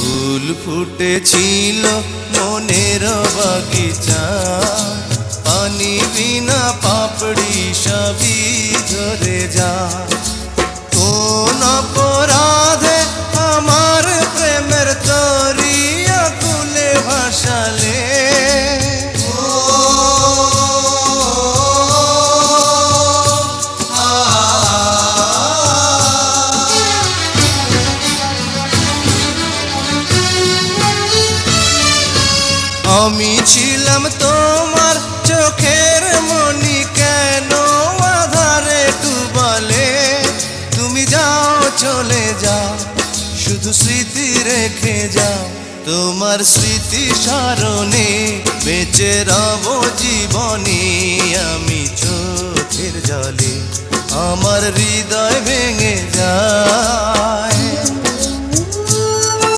ফুল ফুটেছিল মনের বাগিচা, পানি বিনা পাপড়ি সবই ঝরে যা। কোন অপরাধে আমার প্রেমের তরি আকুলে ভাসালে, আমি ছিলাম তোমার চোখের মনি, কেন আধারে ডুবালে? তুমি যাও চলে যাও, শুধু স্মৃতি রেখে যাও। তোমার স্মৃতি স্মরণে বেঁচে রব জীবনে। আমি চোখের জলে আমার হৃদয় ভেঙে যায়।